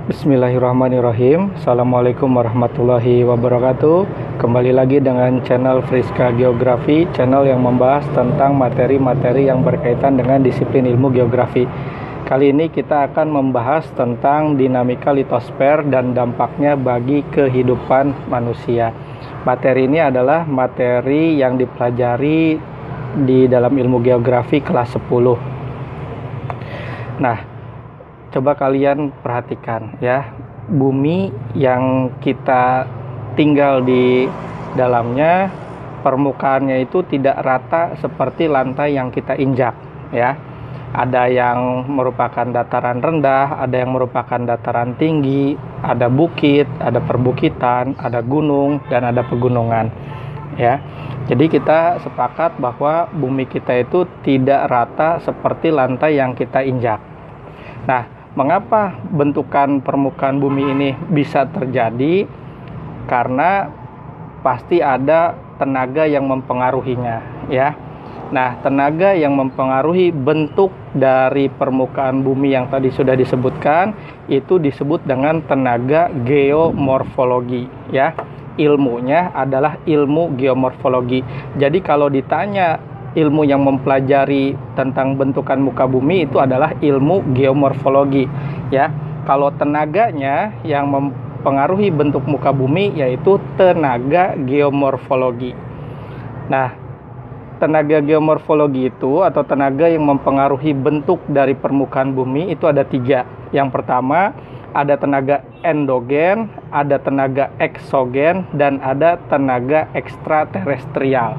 Bismillahirrahmanirrahim. Assalamualaikum warahmatullahi wabarakatuh. Kembali lagi dengan channel Friska Geografi, channel yang membahas tentang materi-materi yang berkaitan dengan disiplin ilmu geografi. Kali ini kita akan membahas tentang dinamika litosfer dan dampaknya bagi kehidupan manusia. Materi ini adalah materi yang dipelajari di dalam ilmu geografi kelas 10. Nah, coba kalian perhatikan ya, bumi yang kita tinggal di dalamnya, permukaannya itu tidak rata seperti lantai yang kita injak ya. Ada yang merupakan dataran rendah, ada yang merupakan dataran tinggi, ada bukit, ada perbukitan, ada gunung, dan ada pegunungan ya. Jadi kita sepakat bahwa bumi kita itu tidak rata seperti lantai yang kita injak. Nah, mengapa bentukan permukaan bumi ini bisa terjadi? Karena pasti ada tenaga yang mempengaruhinya ya. Nah, tenaga yang mempengaruhi bentuk dari permukaan bumi yang tadi sudah disebutkan itu disebut dengan tenaga geomorfologi ya. Ilmunya adalah ilmu geomorfologi. Jadi kalau ditanya ilmu yang mempelajari tentang bentukan muka bumi, itu adalah ilmu geomorfologi ya. Kalau tenaganya yang mempengaruhi bentuk muka bumi yaitu tenaga geomorfologi. Nah, tenaga geomorfologi itu atau tenaga yang mempengaruhi bentuk dari permukaan bumi itu ada 3. Yang pertama ada tenaga endogen, ada tenaga eksogen, dan ada tenaga ekstraterestrial.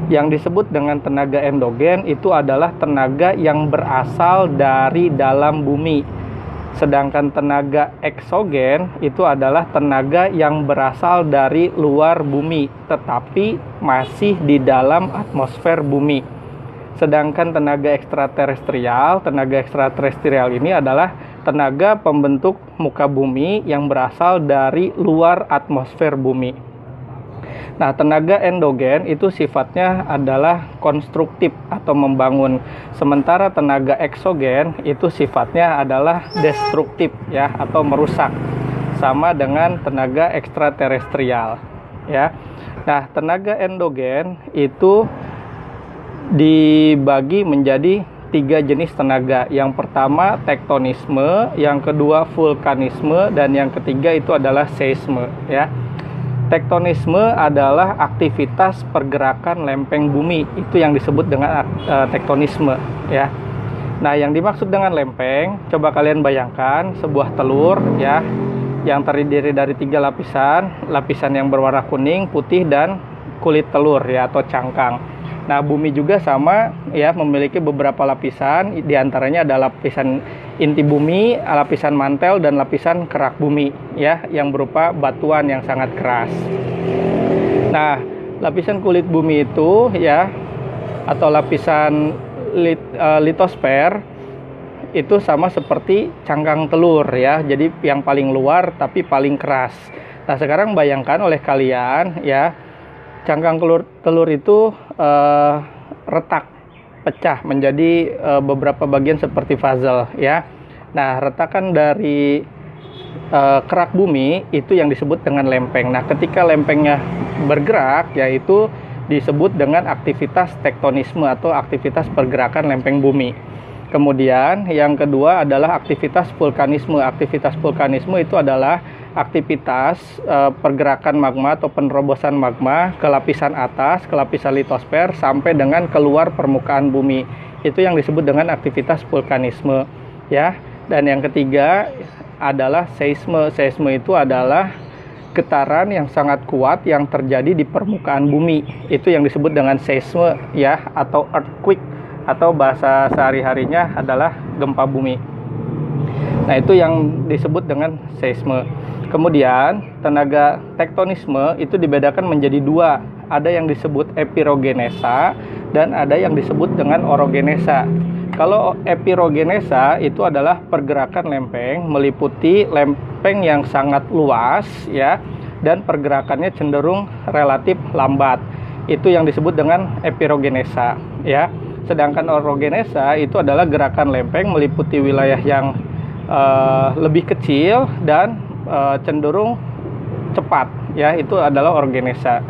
Yang disebut dengan tenaga endogen itu adalah tenaga yang berasal dari dalam bumi. Sedangkan tenaga eksogen itu adalah tenaga yang berasal dari luar bumi, tetapi masih di dalam atmosfer bumi. Sedangkan tenaga ekstraterestrial ini adalah tenaga pembentuk muka bumi yang berasal dari luar atmosfer bumi. Nah, tenaga endogen itu sifatnya adalah konstruktif atau membangun. Sementara tenaga eksogen itu sifatnya adalah destruktif ya, atau merusak. Sama dengan tenaga ekstraterestrial ya. Nah, tenaga endogen itu dibagi menjadi 3 jenis tenaga. Yang pertama tektonisme, yang kedua vulkanisme, dan yang ketiga itu adalah seisme ya. Tektonisme adalah aktivitas pergerakan lempeng bumi, itu yang disebut dengan tektonisme ya. Nah, yang dimaksud dengan lempeng, coba kalian bayangkan sebuah telur ya, yang terdiri dari 3 lapisan, lapisan yang berwarna kuning, putih, dan kulit telur ya, atau cangkang. Nah, bumi juga sama ya, memiliki beberapa lapisan, diantaranya ada lapisan inti bumi, lapisan mantel, dan lapisan kerak bumi ya, yang berupa batuan yang sangat keras. Nah, lapisan kulit bumi itu ya, atau lapisan litosfer itu sama seperti cangkang telur ya, jadi yang paling luar tapi paling keras. Nah, sekarang bayangkan oleh kalian ya, cangkang telur itu retak, pecah menjadi beberapa bagian seperti puzzle ya. Nah, retakan dari kerak bumi itu yang disebut dengan lempeng. Nah, ketika lempengnya bergerak yaitu disebut dengan aktivitas tektonisme atau aktivitas pergerakan lempeng bumi. Kemudian yang kedua adalah aktivitas vulkanisme. Aktivitas vulkanisme itu adalah aktivitas pergerakan magma atau penerobosan magma ke lapisan atas, ke lapisan litosfer sampai dengan keluar permukaan bumi. Itu yang disebut dengan aktivitas vulkanisme ya. Dan yang ketiga adalah seisme. Seisme itu adalah getaran yang sangat kuat yang terjadi di permukaan bumi. Itu yang disebut dengan seisme ya, atau earthquake, atau bahasa sehari-harinya adalah gempa bumi. Nah, itu yang disebut dengan seisme. Kemudian tenaga tektonisme itu dibedakan menjadi 2. Ada yang disebut epirogenesa dan ada yang disebut dengan orogenesa. Kalau epirogenesa itu adalah pergerakan lempeng meliputi lempeng yang sangat luas ya, dan pergerakannya cenderung relatif lambat. Itu yang disebut dengan epirogenesa ya. Sedangkan orogenesa itu adalah gerakan lempeng meliputi wilayah yang lebih kecil dan cenderung cepat, ya, itu adalah orogenesa.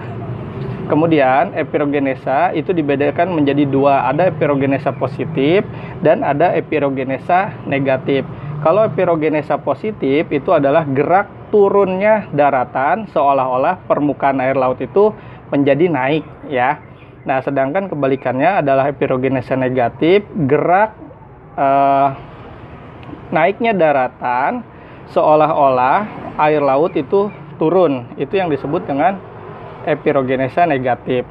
Kemudian epirogenesa itu dibedakan menjadi dua, ada epirogenesa positif dan ada epirogenesa negatif. Kalau epirogenesa positif itu adalah gerak turunnya daratan seolah-olah permukaan air laut itu menjadi naik, ya. Nah, sedangkan kebalikannya adalah epirogenesa negatif, gerak naiknya daratan seolah-olah air laut itu turun. Itu yang disebut dengan epirogenesa negatif.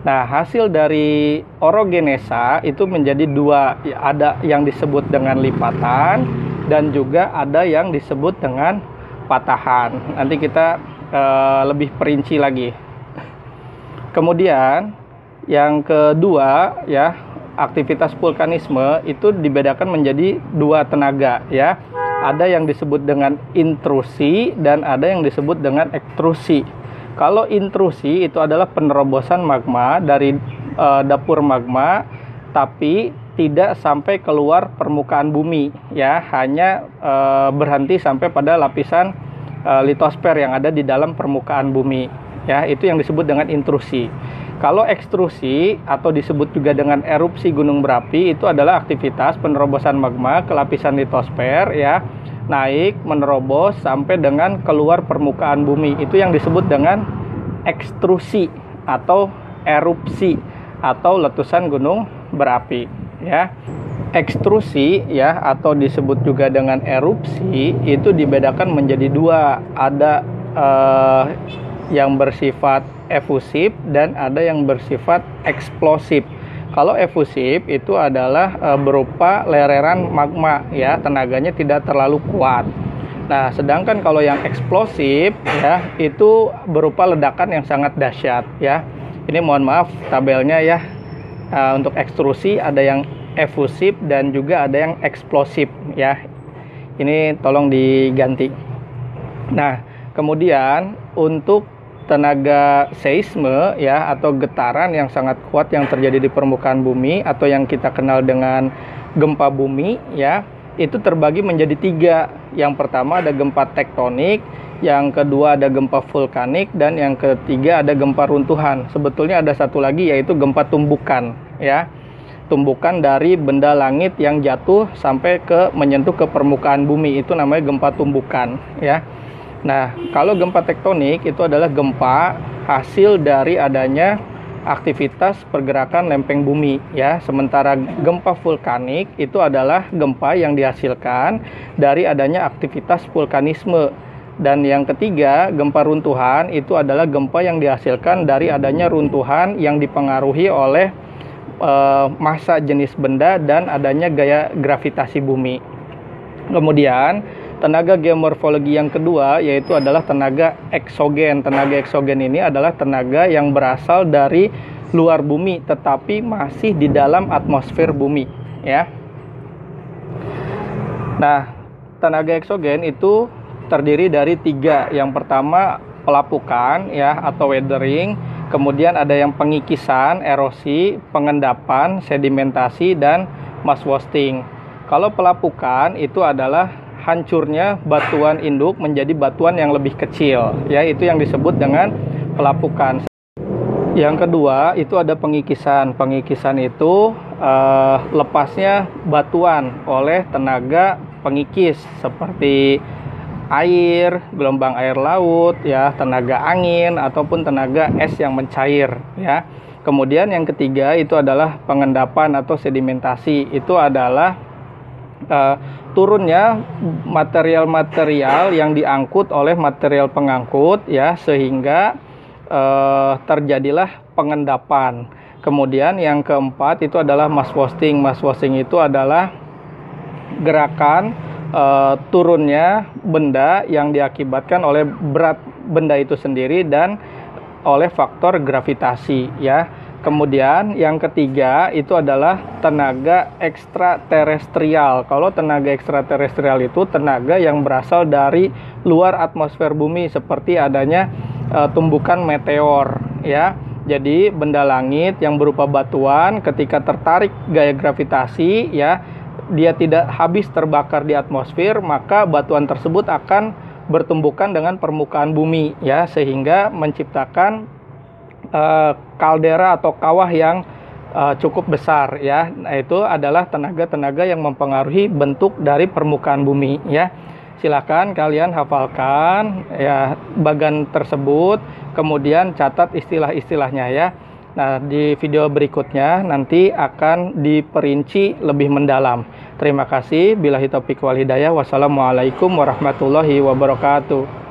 Nah, hasil dari orogenesa itu menjadi dua, ada yang disebut dengan lipatan dan juga ada yang disebut dengan patahan. Nanti kita lebih perinci lagi. Kemudian yang kedua, ya, aktivitas vulkanisme itu dibedakan menjadi dua tenaga, ya. Ada yang disebut dengan intrusi dan ada yang disebut dengan ekstrusi. Kalau intrusi itu adalah penerobosan magma dari dapur magma, tapi tidak sampai keluar permukaan bumi, ya, hanya berhenti sampai pada lapisan litosfer yang ada di dalam permukaan bumi, ya, itu yang disebut dengan intrusi. Kalau ekstrusi atau disebut juga dengan erupsi gunung berapi itu adalah aktivitas penerobosan magma ke lapisan litosfer, ya, naik menerobos sampai dengan keluar permukaan bumi, itu yang disebut dengan ekstrusi atau erupsi atau letusan gunung berapi, ya. Ekstrusi, ya, atau disebut juga dengan erupsi itu dibedakan menjadi dua, ada yang bersifat efusif dan ada yang bersifat eksplosif. Kalau efusif itu adalah berupa lereran magma, ya, tenaganya tidak terlalu kuat. Nah, sedangkan kalau yang eksplosif, ya, itu berupa ledakan yang sangat dahsyat, ya. Ini mohon maaf tabelnya, ya. Untuk ekstrusi ada yang efusif dan juga ada yang eksplosif, ya. Ini tolong diganti. Nah, kemudian untuk tenaga seisme, ya, atau getaran yang sangat kuat yang terjadi di permukaan bumi atau yang kita kenal dengan gempa bumi, ya, itu terbagi menjadi tiga. Yang pertama ada gempa tektonik, yang kedua ada gempa vulkanik, dan yang ketiga ada gempa runtuhan. Sebetulnya ada satu lagi yaitu gempa tumbukan, ya, tumbukan dari benda langit yang jatuh sampai ke menyentuh ke permukaan bumi, itu namanya gempa tumbukan, ya. Nah, kalau gempa tektonik itu adalah gempa hasil dari adanya aktivitas pergerakan lempeng bumi, ya. Sementara gempa vulkanik itu adalah gempa yang dihasilkan dari adanya aktivitas vulkanisme. Dan yang ketiga, gempa runtuhan itu adalah gempa yang dihasilkan dari adanya runtuhan yang dipengaruhi oleh massa jenis benda dan adanya gaya gravitasi bumi. Kemudian tenaga geomorfologi yang kedua yaitu adalah tenaga eksogen. Tenaga eksogen ini adalah tenaga yang berasal dari luar bumi tetapi masih di dalam atmosfer bumi, ya. Nah, tenaga eksogen itu terdiri dari tiga. Yang pertama pelapukan, ya, atau weathering. Kemudian ada yang pengikisan, erosi, pengendapan, sedimentasi, dan mass wasting. Kalau pelapukan itu adalah hancurnya batuan induk menjadi batuan yang lebih kecil, ya, itu yang disebut dengan pelapukan. Yang kedua itu ada pengikisan. Pengikisan itu lepasnya batuan oleh tenaga pengikis seperti air, gelombang air laut, ya, tenaga angin ataupun tenaga es yang mencair, ya. Kemudian yang ketiga itu adalah pengendapan atau sedimentasi. Itu adalah turunnya material-material yang diangkut oleh material pengangkut, ya, sehingga terjadilah pengendapan. Kemudian yang keempat itu adalah mass wasting. Mass wasting itu adalah gerakan turunnya benda yang diakibatkan oleh berat benda itu sendiri dan oleh faktor gravitasi, ya. Kemudian yang ketiga itu adalah tenaga ekstraterestrial. Kalau tenaga ekstraterestrial itu tenaga yang berasal dari luar atmosfer bumi seperti adanya tumbukan meteor, ya. Jadi benda langit yang berupa batuan ketika tertarik gaya gravitasi, ya, dia tidak habis terbakar di atmosfer, maka batuan tersebut akan bertumbukan dengan permukaan bumi ya, sehingga menciptakan kaldera atau kawah yang cukup besar ya. Nah, itu adalah tenaga-tenaga yang mempengaruhi bentuk dari permukaan bumi ya. Silakan kalian hafalkan ya bagan tersebut, kemudian catat istilah-istilahnya ya. Nah, di video berikutnya nanti akan diperinci lebih mendalam. Terima kasih. Billahi taufiq wal hidayah. Wassalamualaikum warahmatullahi wabarakatuh.